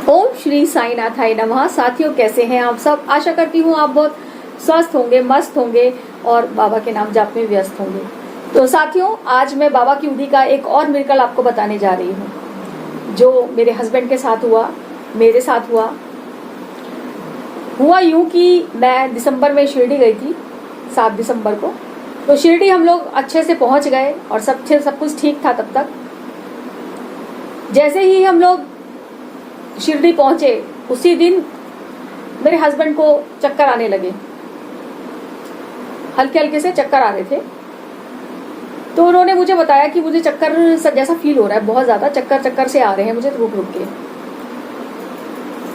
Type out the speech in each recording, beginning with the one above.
ओम श्री साईनाथाय नमः। साथियों, कैसे हैं आप सब? आशा करती हूँ आप बहुत स्वस्थ होंगे, मस्त होंगे और बाबा के नाम जाप में व्यस्त होंगे। तो साथियों, आज मैं बाबा की उदी का एक और मिरेकल आपको बताने जा रही हूँ, जो मेरे हस्बैंड के साथ हुआ, मेरे साथ हुआ यूं कि मैं दिसंबर में शिरडी गई थी, 7 दिसंबर को। तो शिरडी हम लोग अच्छे से पहुंच गए और सब कुछ ठीक था तब तक। जैसे ही हम लोग शिरडी पहुंचे, उसी दिन मेरे हस्बैंड को चक्कर आने लगे, हल्के हल्के से चक्कर आ रहे थे। तो उन्होंने मुझे बताया कि मुझे चक्कर जैसा फील हो रहा है, बहुत ज्यादा चक्कर से आ रहे हैं मुझे रुक के।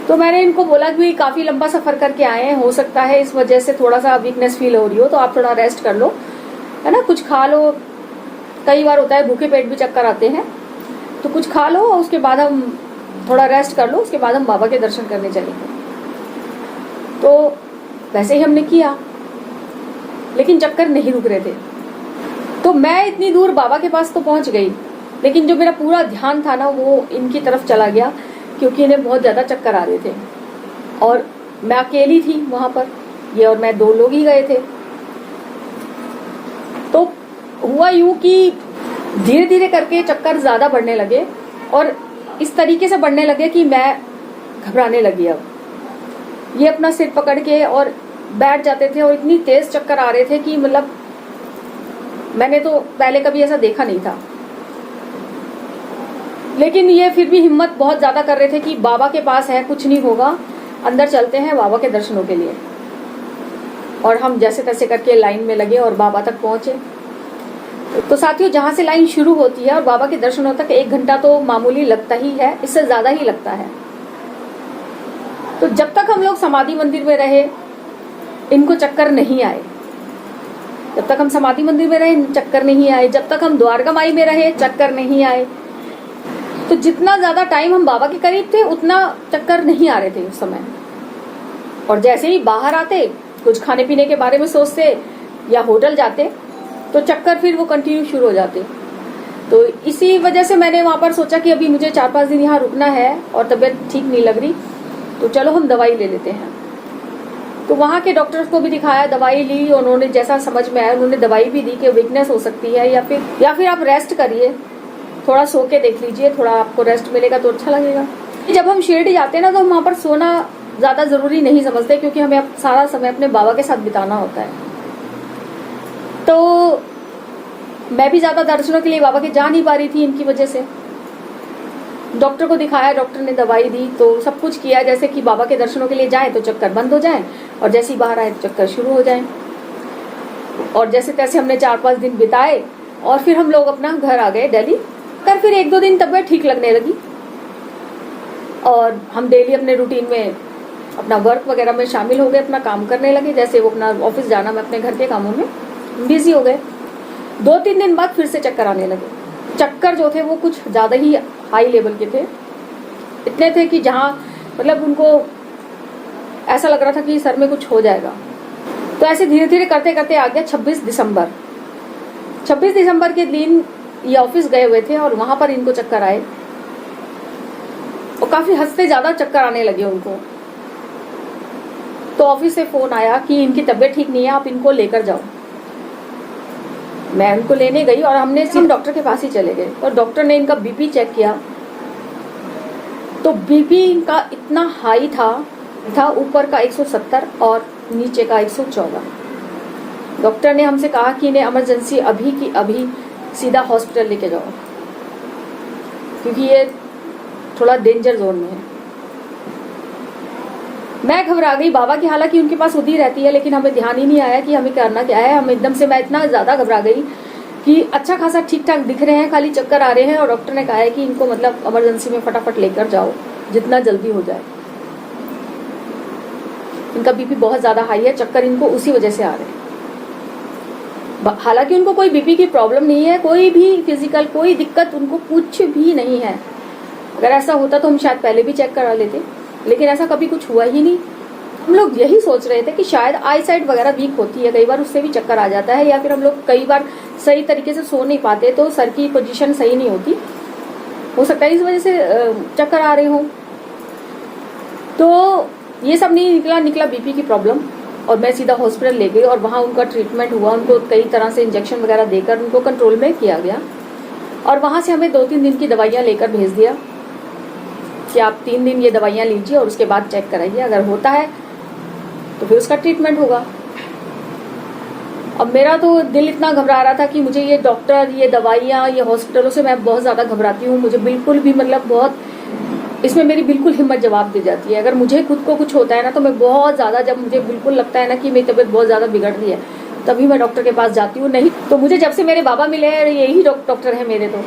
तो मैंने इनको बोला कि काफी लंबा सफर करके आए हैं, हो सकता है इस वजह से थोड़ा सा वीकनेस फील हो रही हो, तो आप थोड़ा रेस्ट कर लो, है ना, कुछ खा लो। कई बार होता है भूखे पेट भी चक्कर आते हैं, तो कुछ खा लो, उसके बाद हम थोड़ा रेस्ट कर लो, उसके बाद हम बाबा के दर्शन करने चलेंगे। तो वैसे ही हमने किया, लेकिन चक्कर नहीं रुक रहे थे। तो मैं इतनी दूर बाबा के पास तो पहुंच गई, लेकिन जो मेरा पूरा ध्यान था ना, वो इनकी तरफ चला गया, क्योंकि इन्हें बहुत ज्यादा चक्कर आ रहे थे और मैं अकेली थी वहां पर। ये और मैं 2 लोग ही गए थे। तो हुआ यूं कि धीरे धीरे करके चक्कर ज्यादा बढ़ने लगे और इस तरीके से बढ़ने लगे कि मैं घबराने लगी। अब ये अपना सिर पकड़ के और बैठ जाते थे और इतनी तेज चक्कर आ रहे थे कि मतलब मैंने तो पहले कभी ऐसा देखा नहीं था। लेकिन ये फिर भी हिम्मत बहुत ज्यादा कर रहे थे कि बाबा के पास है, कुछ नहीं होगा, अंदर चलते हैं बाबा के दर्शनों के लिए। और हम जैसे तैसे करके लाइन में लगे और बाबा तक पहुंचे। तो साथियों, जहां से लाइन शुरू होती है और बाबा के दर्शनों तक 1 घंटा तो मामूली लगता ही है, इससे ज्यादा ही लगता है। तो जब तक हम लोग समाधि मंदिर में रहे, इनको चक्कर नहीं आए। जब तक हम समाधि मंदिर में रहे, चक्कर नहीं आए। जब तक हम द्वारका माई में रहे, चक्कर नहीं आए। तो जितना ज्यादा टाइम हम बाबा के करीब थे, उतना चक्कर नहीं आ रहे थे उस समय। और जैसे ही बाहर आते, कुछ खाने पीने के बारे में सोचते या होटल जाते, तो चक्कर फिर वो कंटिन्यू शुरू हो जाते। तो इसी वजह से मैंने वहां पर सोचा कि अभी मुझे 4-5 दिन यहाँ रुकना है और तबीयत ठीक नहीं लग रही, तो चलो हम दवाई ले लेते हैं। तो वहां के डॉक्टर्स को भी दिखाया, दवाई ली, उन्होंने जैसा समझ में आया उन्होंने दवाई भी दी कि वीकनेस हो सकती है, या फिर आप रेस्ट करिए, थोड़ा सो के देख लीजिए, थोड़ा आपको रेस्ट मिलेगा तो अच्छा लगेगा। जब हम शिरडी जाते हैं ना, तो हम वहां पर सोना ज्यादा जरूरी नहीं समझते, क्योंकि हमें सारा समय अपने बाबा के साथ बिताना होता है। तो मैं भी ज्यादा दर्शनों के लिए बाबा के जा नहीं पा रही थी इनकी वजह से। डॉक्टर को दिखाया, डॉक्टर ने दवाई दी, तो सब कुछ किया जैसे कि बाबा के दर्शनों के लिए जाए तो चक्कर बंद हो जाए, और जैसे ही बाहर आए तो चक्कर शुरू हो जाए। और जैसे तैसे हमने 4-5 दिन बिताए और फिर हम लोग अपना घर आ गए दिल्ली। फिर 1-2 दिन तबीयत ठीक लगने लगी और हम डेली अपने रूटीन में अपना वर्क वगैरह में शामिल हो गए, अपना काम करने लगे। जैसे वो अपना ऑफिस जाना, मैं अपने घर के कामों में बिजी हो गए। 2-3 दिन बाद फिर से चक्कर आने लगे। चक्कर जो थे वो कुछ ज्यादा ही हाई लेवल के थे, इतने थे कि जहां मतलब उनको ऐसा लग रहा था कि सर में कुछ हो जाएगा। तो ऐसे धीरे धीरे करते करते आ गया 26 दिसंबर। 26 दिसंबर के दिन ये ऑफिस गए हुए थे और वहां पर इनको चक्कर आए और काफी हद से ज्यादा चक्कर आने लगे उनको। तो ऑफिस से फोन आया कि इनकी तबीयत ठीक नहीं है, आप इनको लेकर जाओ। मैं उनको लेने गई और हमने डॉक्टर के पास ही चले गए और डॉक्टर ने इनका बीपी चेक किया। तो बीपी इनका इतना हाई था ऊपर का 170 और नीचे का 114। डॉक्टर ने हमसे कहा कि इन्हें इमरजेंसी अभी की अभी सीधा हॉस्पिटल लेके जाओ, क्योंकि ये थोड़ा डेंजर जोन में है। मैं घबरा गई बाबा की, हालांकि उनके पास उदी रहती है, लेकिन हमें ध्यान ही नहीं आया कि हमें करना क्या है। हम एकदम से, मैं इतना ज्यादा घबरा गई कि अच्छा खासा ठीक ठाक दिख रहे हैं, खाली चक्कर आ रहे हैं, और डॉक्टर ने कहा है कि इनको मतलब इमरजेंसी में फटाफट लेकर जाओ, जितना जल्दी हो जाए। इनका बीपी बहुत ज्यादा हाई है, चक्कर इनको उसी वजह से आ रहे हैं। हालांकि उनको कोई बीपी की प्रॉब्लम नहीं है, कोई भी फिजिकल कोई दिक्कत उनको कुछ भी नहीं है। अगर ऐसा होता तो हम शायद पहले भी चेक करा लेते, लेकिन ऐसा कभी कुछ हुआ ही नहीं। हम लोग यही सोच रहे थे कि शायद आई साइड वगैरह वीक होती है, कई बार उससे भी चक्कर आ जाता है, या फिर हम लोग कई बार सही तरीके से सो नहीं पाते, तो सर की पोजीशन सही नहीं होती, हो सकता है इस वजह से चक्कर आ रहे हो। तो ये सब नहीं निकला बीपी की प्रॉब्लम, और मैं सीधा हॉस्पिटल ले गई और वहाँ उनका ट्रीटमेंट हुआ। उनको कई तरह से इंजेक्शन वगैरह देकर उनको कंट्रोल में किया गया, और वहाँ से हमें 2-3 दिन की दवाइयाँ लेकर भेज दिया कि आप 3 दिन ये दवाइयाँ लीजिए और उसके बाद चेक कराइए, अगर होता है तो फिर उसका ट्रीटमेंट होगा। अब मेरा तो दिल इतना घबरा रहा था कि मुझे ये डॉक्टर, ये दवाइयाँ, ये हॉस्पिटलों से मैं बहुत ज़्यादा घबराती हूँ। मुझे बिल्कुल भी मतलब बहुत इसमें मेरी बिल्कुल हिम्मत जवाब दे जाती है। अगर मुझे खुद को कुछ होता है ना तो मैं बहुत ज़्यादा, जब मुझे बिल्कुल लगता है ना कि मेरी तबीयत बहुत ज़्यादा बिगड़ रही है, तभी मैं डॉक्टर के पास जाती हूँ। नहीं तो मुझे जब से मेरे बाबा मिले हैं, यही डॉक्टर है मेरे, तो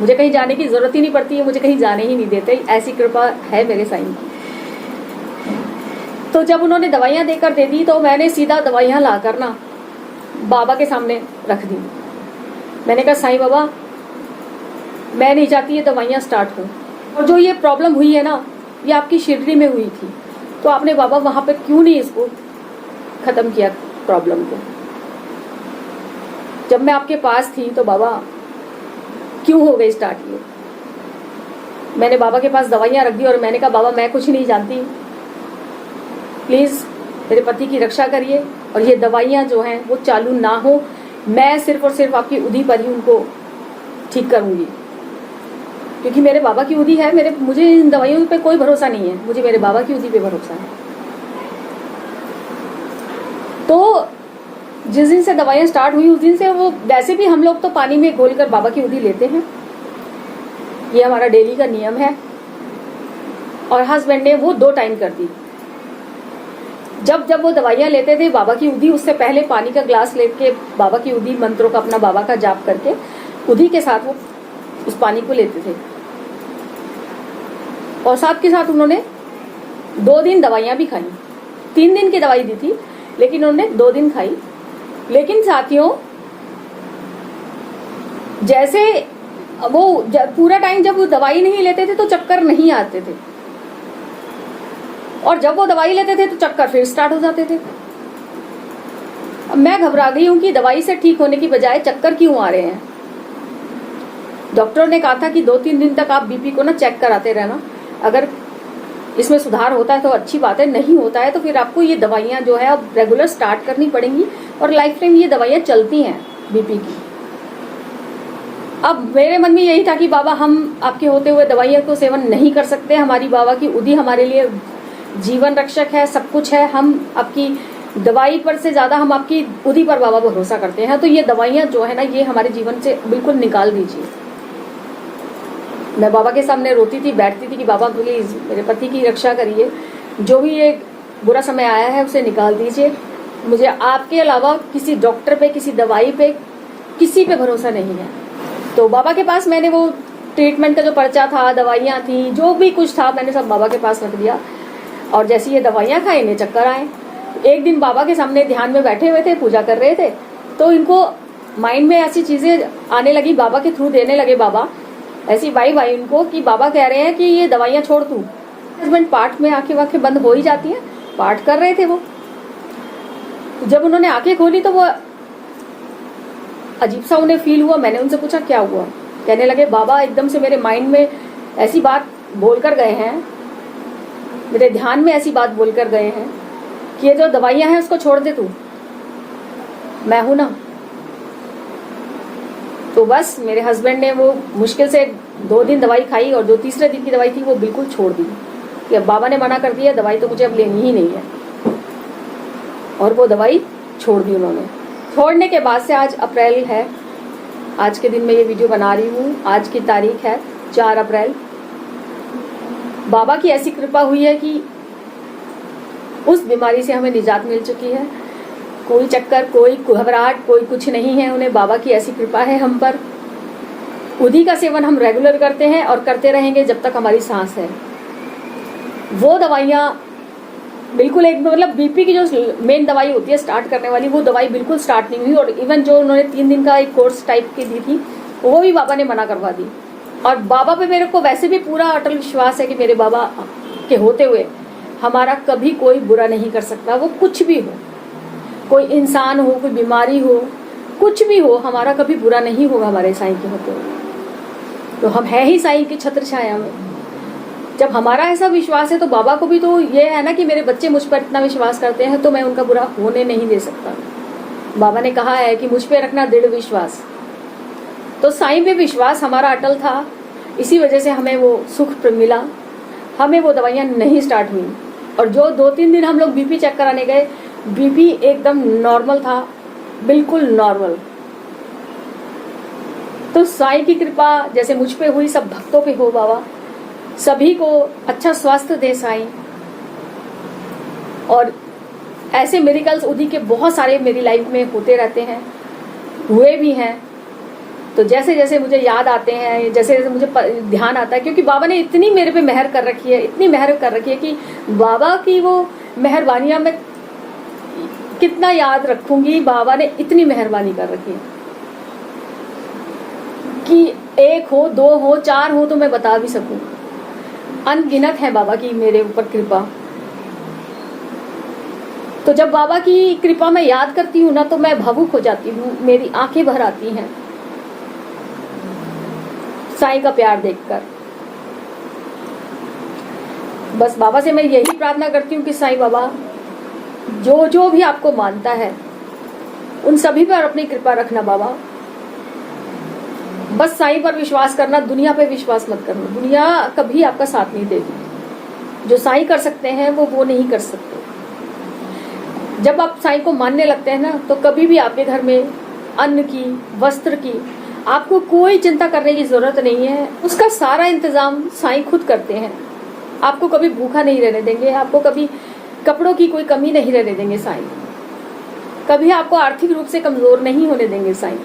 मुझे कहीं जाने की ज़रूरत ही नहीं पड़ती है, मुझे कहीं जाने ही नहीं देते, ऐसी कृपा है मेरे साईं की। तो जब उन्होंने दवाइयाँ देकर दे दी तो मैंने सीधा दवाइयाँ लाकर ना बाबा के सामने रख दी। मैंने कहा साईं बाबा, मैं नहीं चाहती ये दवाइयाँ स्टार्ट हो, और जो ये प्रॉब्लम हुई है ना ये आपकी शिरडी में हुई थी, तो आपने बाबा वहाँ पे क्यों नहीं इसको ख़त्म किया प्रॉब्लम को। जब मैं आपके पास थी तो बाबा क्यों हो गई स्टार्ट ये। मैंने बाबा के पास दवाइयाँ रख दी और मैंने कहा बाबा मैं कुछ नहीं जानती, प्लीज़ मेरे पति की रक्षा करिए और ये दवाइयाँ जो हैं वो चालू ना हो, मैं सिर्फ और सिर्फ आपकी उदी पर ही उनको ठीक करूँगी, क्योंकि मेरे बाबा की उदी है। मुझे इन दवाइयों पे कोई भरोसा नहीं है, मुझे मेरे बाबा की उदी पे भरोसा है। तो जिस दिन से दवाइयाँ स्टार्ट हुई उस दिन से वो, वैसे भी हम लोग तो पानी में घोलकर बाबा की उदी लेते हैं, ये हमारा डेली का नियम है। और हस्बैंड ने वो 2 टाइम कर दी। जब वो दवाइयाँ लेते थे बाबा की उदी, उससे पहले पानी का ग्लास लेके बाबा की उदी मंत्रों का अपना बाबा का जाप करके उदी के साथ वो उस पानी को लेते थे। और साथ के साथ उन्होंने 2 दिन दवाइयाँ भी खाई। 3 दिन की दवाई दी थी लेकिन उन्होंने 2 दिन खाई। लेकिन साथियों, जैसे वो पूरा टाइम जब वो दवाई नहीं लेते थे तो चक्कर नहीं आते थे, और जब वो दवाई लेते थे तो चक्कर फिर स्टार्ट हो जाते थे। अब मैं घबरा गई हूं कि दवाई से ठीक होने की बजाय चक्कर क्यों आ रहे हैं। डॉक्टर ने कहा था कि 2-3 दिन तक आप बीपी को ना चेक कराते रहना, अगर इसमें सुधार होता है तो अच्छी बात है, नहीं होता है तो फिर आपको ये दवाइयाँ जो है अब रेगुलर स्टार्ट करनी पड़ेंगी, और लाइफ टाइम ये दवाइयाँ चलती हैं बीपी की। अब मेरे मन में यही था कि बाबा हम आपके होते हुए दवाइयों को सेवन नहीं कर सकते, हमारी बाबा की उदी हमारे लिए जीवन रक्षक है, सब कुछ है। हम आपकी दवाई पर से ज़्यादा हम आपकी उदी पर बाबा भरोसा करते हैं, तो ये दवाइयाँ जो है ना ये हमारे जीवन से बिल्कुल निकाल दीजिए। मैं बाबा के सामने रोती थी, बैठती थी कि बाबा प्लीज़ मेरे पति की रक्षा करिए, जो भी ये बुरा समय आया है उसे निकाल दीजिए। मुझे आपके अलावा किसी डॉक्टर पे, किसी दवाई पे, किसी पे भरोसा नहीं है। तो बाबा के पास मैंने वो ट्रीटमेंट का जो पर्चा था, दवाइयाँ थी, जो भी कुछ था, मैंने सब बाबा के पास रख दिया। और जैसे ये दवाइयाँ खाई इन्हें चक्कर आए। एक दिन बाबा के सामने ध्यान में बैठे हुए थे, पूजा कर रहे थे, तो इनको माइंड में ऐसी चीज़ें आने लगी, बाबा के थ्रू देने लगे बाबा ऐसी वाई उनको कि बाबा कह रहे हैं कि ये दवाइयाँ छोड़ तू। हस्बैंड पाठ में आंखें बंद हो ही जाती हैं, पाठ कर रहे थे वो। जब उन्होंने आंखें खोली तो वो अजीब सा उन्हें फील हुआ। मैंने उनसे पूछा क्या हुआ, कहने लगे बाबा एकदम से मेरे माइंड में ऐसी बात बोल कर गए हैं, मेरे ध्यान में ऐसी बात बोल कर गए हैं कि ये जो दवाइयाँ हैं उसको छोड़ दे तू, मैं हूं ना। तो बस मेरे हस्बैंड ने वो मुश्किल से 2 दिन दवाई खाई, और जो तीसरे दिन की दवाई थी वो बिल्कुल छोड़ दी कि अब बाबा ने मना कर दिया, दवाई तो मुझे अब लेनी ही नहीं है, और वो दवाई छोड़ दी उन्होंने। छोड़ने के बाद से आज अप्रैल है, आज के दिन मैं ये वीडियो बना रही हूँ, आज की तारीख है 4 अप्रैल। बाबा की ऐसी कृपा हुई है कि उस बीमारी से हमें निजात मिल चुकी है। कोई चक्कर, कोई घबराहट, कोई कुछ नहीं है। उन्हें बाबा की ऐसी कृपा है हम पर। उदी का सेवन हम रेगुलर करते हैं और करते रहेंगे जब तक हमारी सांस है। वो दवाइयाँ बिल्कुल एक मतलब बीपी की जो मेन दवाई होती है स्टार्ट करने वाली, वो दवाई बिल्कुल स्टार्ट नहीं हुई। और इवन जो उन्होंने 3 दिन का एक कोर्स टाइप की दी थी वो भी बाबा ने मना करवा दी। और बाबा पे मेरे को वैसे भी पूरा अटल विश्वास है कि मेरे बाबा के होते हुए हमारा कभी कोई बुरा नहीं कर सकता। वो कुछ भी हो, कोई इंसान हो, कोई बीमारी हो, कुछ भी हो, हमारा कभी बुरा नहीं होगा हमारे साईं के होते हुए। तो हम है ही साईं की छत्र छाया में। जब हमारा ऐसा विश्वास है तो बाबा को भी तो ये है ना कि मेरे बच्चे मुझ पर इतना विश्वास करते हैं तो मैं उनका बुरा होने नहीं दे सकता। बाबा ने कहा है कि मुझ पे रखना दृढ़ विश्वास। तो साईं पे विश्वास हमारा अटल था, इसी वजह से हमें वो सुख मिला, हमें वो दवाइयाँ नहीं स्टार्ट हुई। और जो 2-3 दिन हम लोग बीपी चेक कराने गए, बीपी एकदम नॉर्मल था, बिल्कुल नॉर्मल। तो साईं की कृपा जैसे मुझ पे हुई सब भक्तों पे हो बाबा, सभी को अच्छा स्वास्थ्य दे साईं। और ऐसे मिरेकल्स उदी के बहुत सारे मेरी लाइफ में होते रहते हैं, हुए भी हैं। तो जैसे जैसे मुझे याद आते हैं, जैसे जैसे मुझे ध्यान आता है, क्योंकि बाबा ने इतनी मेरे पे मेहर कर रखी है, इतनी मेहर कर रखी है कि बाबा की वो मेहरबानियां मैं कितना याद रखूंगी। बाबा ने इतनी मेहरबानी कर रखी है कि 1 हो, 2 हो, 4 हो तो मैं बता भी सकूं। अनगिनत है बाबा की मेरे ऊपर कृपा। तो जब बाबा की कृपा मैं याद करती हूँ ना तो मैं भावुक हो जाती हूँ, मेरी आंखें भर आती हैं साईं का प्यार देखकर। बस बाबा से मैं यही प्रार्थना करती हूँ कि साईं बाबा जो जो भी आपको मानता है उन सभी पर अपनी कृपा रखना बाबा। बस साईं पर विश्वास करना, दुनिया पे विश्वास मत करना। दुनिया कभी आपका साथ नहीं देगी। जो साईं कर सकते हैं वो नहीं कर सकते। जब आप साईं को मानने लगते हैं ना तो कभी भी आपके घर में अन्न की, वस्त्र की आपको कोई चिंता करने की जरूरत नहीं है। उसका सारा इंतजाम साईं खुद करते हैं। आपको कभी भूखा नहीं रहने देंगे, आपको कभी कपड़ों की कोई कमी नहीं रहने देंगे साईं। कभी आपको आर्थिक रूप से कमजोर नहीं होने देंगे साईं।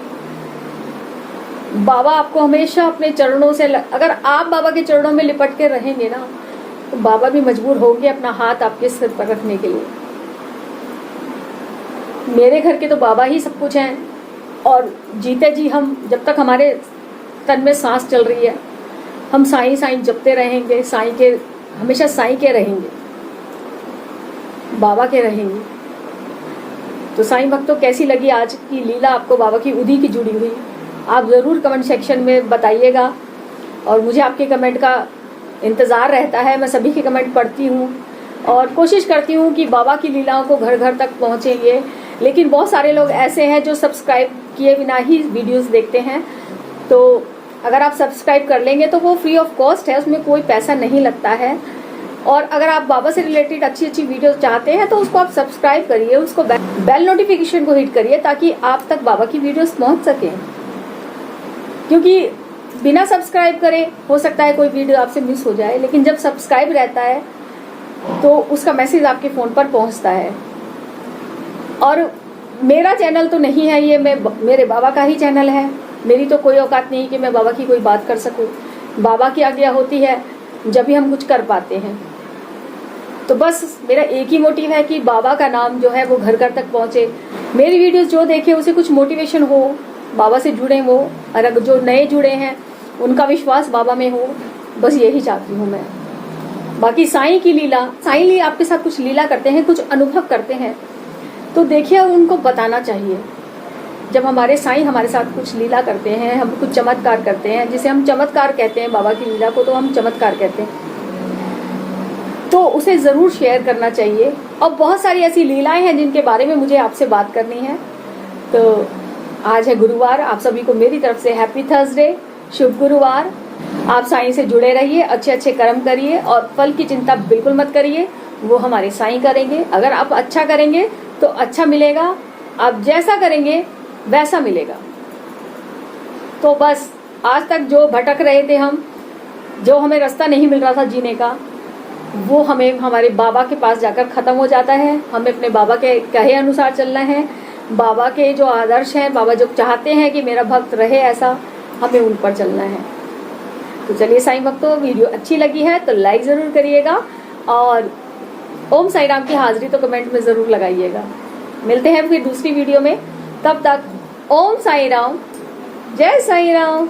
बाबा आपको हमेशा अपने चरणों से, अगर आप बाबा के चरणों में लिपट के रहेंगे ना तो बाबा भी मजबूर होंगे अपना हाथ आपके सिर पर रखने के लिए। मेरे घर के तो बाबा ही सब कुछ हैं। और जीते जी हम, जब तक हमारे तन में सांस चल रही है, हम साईं साईं जपते रहेंगे, साईं के, हमेशा साईं के रहेंगे, बाबा के रहेंगे। तो साईं भक्तों, कैसी लगी आज की लीला आपको बाबा की उदी की जुड़ी हुई? आप ज़रूर कमेंट सेक्शन में बताइएगा और मुझे आपके कमेंट का इंतज़ार रहता है। मैं सभी के कमेंट पढ़ती हूँ और कोशिश करती हूँ कि बाबा की लीलाओं को घर घर तक पहुँचे ये। लेकिन बहुत सारे लोग ऐसे हैं जो सब्सक्राइब किए बिना ही वीडियोस देखते हैं। तो अगर आप सब्सक्राइब कर लेंगे तो वो फ्री ऑफ कॉस्ट है, उसमें कोई पैसा नहीं लगता है। और अगर आप बाबा से रिलेटेड अच्छी अच्छी वीडियोस चाहते हैं तो उसको आप सब्सक्राइब करिए, उसको बेल नोटिफिकेशन को हिट करिए ताकि आप तक बाबा की वीडियोस पहुंच सकें। क्योंकि बिना सब्सक्राइब करे हो सकता है कोई वीडियो आपसे मिस हो जाए, लेकिन जब सब्सक्राइब रहता है तो उसका मैसेज आपके फ़ोन पर पहुंचता है। और मेरा चैनल तो नहीं है ये, मेरे बाबा का ही चैनल है। मेरी तो कोई औकात नहीं कि मैं बाबा की कोई बात कर सकूं। बाबा की आज्ञा होती है जब भी हम कुछ कर पाते हैं। तो बस मेरा एक ही मोटिव है कि बाबा का नाम जो है वो घर घर तक पहुंचे। मेरी वीडियोस जो देखे उसे कुछ मोटिवेशन हो, बाबा से जुड़े वो, और अगर जो नए जुड़े हैं उनका विश्वास बाबा में हो, बस यही चाहती हूँ मैं। बाकी साईं की लीला, साईं आपके साथ कुछ लीला करते हैं, कुछ अनुभव करते हैं तो देखिए उनको बताना चाहिए। जब हमारे साईं हमारे साथ कुछ लीला करते हैं, हम कुछ चमत्कार करते हैं, जिसे हम चमत्कार कहते हैं, बाबा की लीला को तो हम चमत्कार कहते हैं, तो उसे ज़रूर शेयर करना चाहिए। और बहुत सारी ऐसी लीलाएं हैं जिनके बारे में मुझे आपसे बात करनी है। तो आज है गुरुवार, आप सभी को मेरी तरफ से हैप्पी थर्सडे, शुभ गुरुवार। आप साईं से जुड़े रहिए, अच्छे अच्छे कर्म करिए और फल की चिंता बिल्कुल मत करिए, वो हमारे साईं करेंगे। अगर आप अच्छा करेंगे तो अच्छा मिलेगा, आप जैसा करेंगे वैसा मिलेगा। तो बस आज तक जो भटक रहे थे हम, जो हमें रास्ता नहीं मिल रहा था जीने का, वो हमें हमारे बाबा के पास जाकर ख़त्म हो जाता है। हमें अपने बाबा के कहे अनुसार चलना है। बाबा के जो आदर्श हैं, बाबा जो चाहते हैं कि मेरा भक्त रहे ऐसा, हमें उन पर चलना है। तो चलिए साईं भक्तों, वीडियो अच्छी लगी है तो लाइक ज़रूर करिएगा और ओम साई राम की हाजिरी तो कमेंट में ज़रूर लगाइएगा। मिलते हैं फिर दूसरी वीडियो में, तब तक ओम साई राम, जय साई राम।